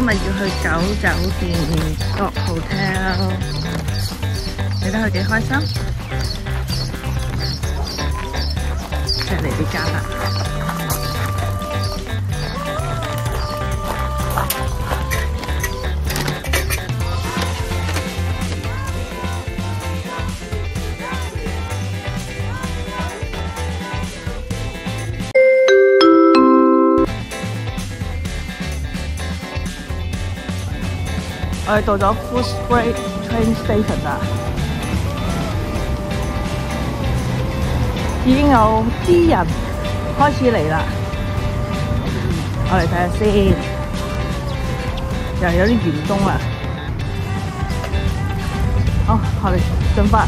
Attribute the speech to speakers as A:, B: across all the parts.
A: 日要去九酒店 Dog Hotel， 你睇佢幾開心，即係嚟呢間啦。我哋到咗 Footscray Train Station 啦，已經有啲人開始嚟啦。我嚟睇下先，又有啲員工啦。好，我哋進發。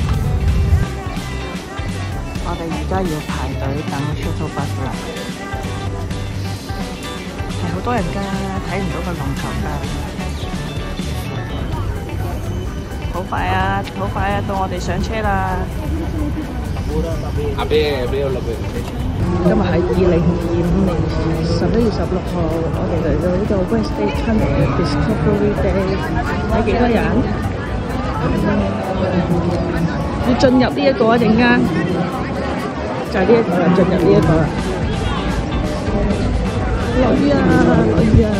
A: 我哋而家要排隊等 shuttle bus 啦，係好多人㗎，睇唔到個龍頭㗎。好快啊！好快啊！到我哋上車啦！今日係2025年11月16號，我哋嚟到呢個 Westgate Tunnel 嘅 Discovery Day， 睇幾多人？要進入呢一個一陣間，就係呢一個啦，進入呢一個啦。落雨啊！落雨啊！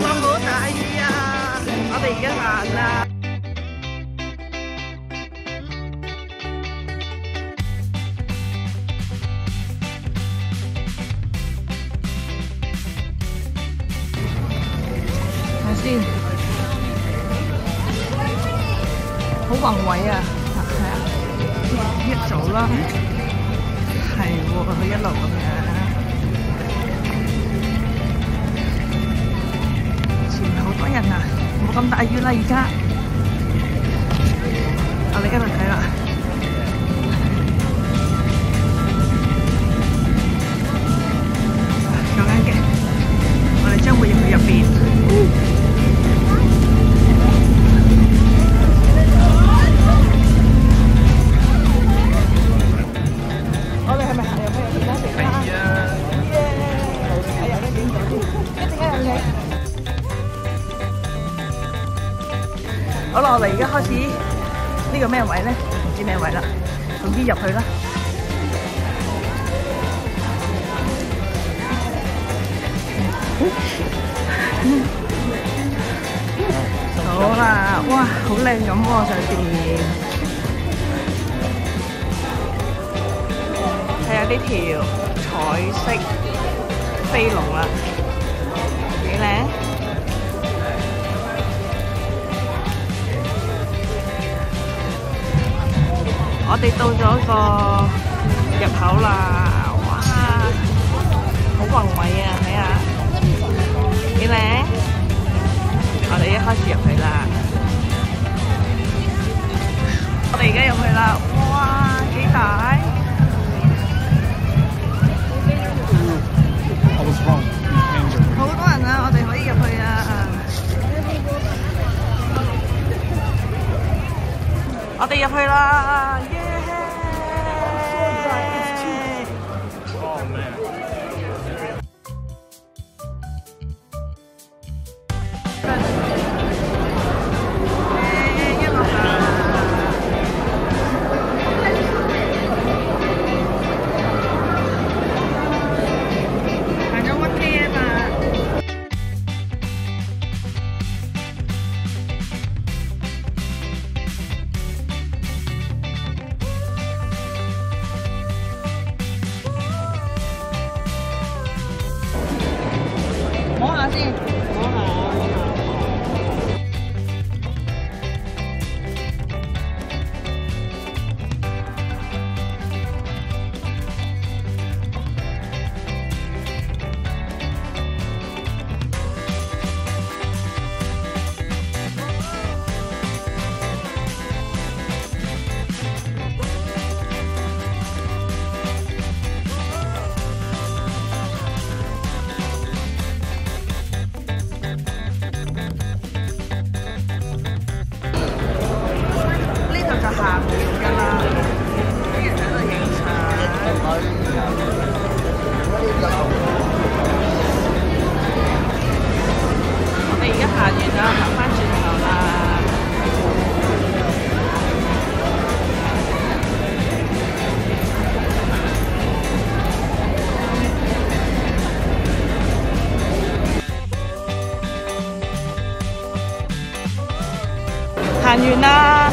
A: 好大雨啊！我哋而家行啦。先，好宏偉啊！係啊，一早啦，係喎，佢一路咁樣，前面好多人啊，冇咁大雨啦而家，我哋一路睇啦。有間嘅，我哋將會入去入邊。好啦，我哋而家開始呢個咩位咧？唔知咩位啦，總之入去啦。好啦，哇，好靚咁喎上邊，睇下呢條彩色飛龍啦，幾靚！我哋到咗個入口啦，哇，好宏偉啊！睇下，幾靚！我哋一開始入去啦，我哋而家入去啦，哇，幾大！好多人啊，我哋可以入去啊！我哋入去啦，耶！完啦，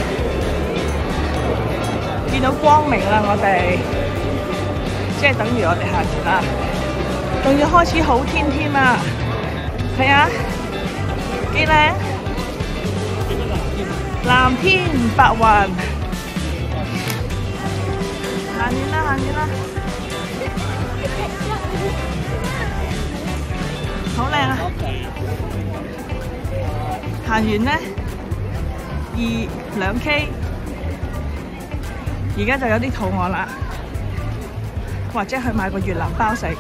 A: 見到光明啦，我哋即係等於我哋行完啦，仲要開始好天添啊！睇下幾靚，藍天白雲，行完啦，行完啦，好靚啊！行完呢2K，而家就有啲肚餓啦，或者去買個越南包食。呢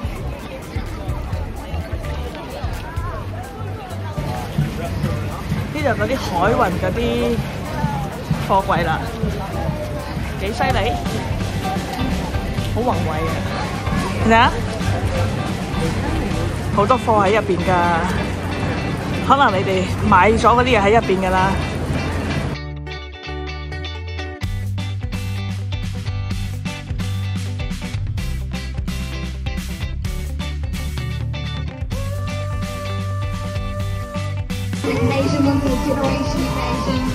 A: 度嗰啲海運嗰啲貨櫃啦，幾犀利，好宏偉啊！睇下，好多貨喺入邊㗎，可能你哋買咗嗰啲嘢喺入邊㗎啦。
B: Nation was a generation of nations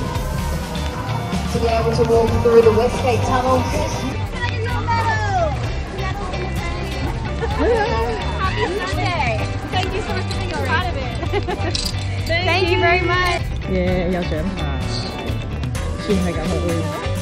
B: to be able to walk through the Westgate Tunnel.
C: Happy Sunday! Thank you so much for being a part of it. Thank you very much.
A: 有獎牌，算係咁好。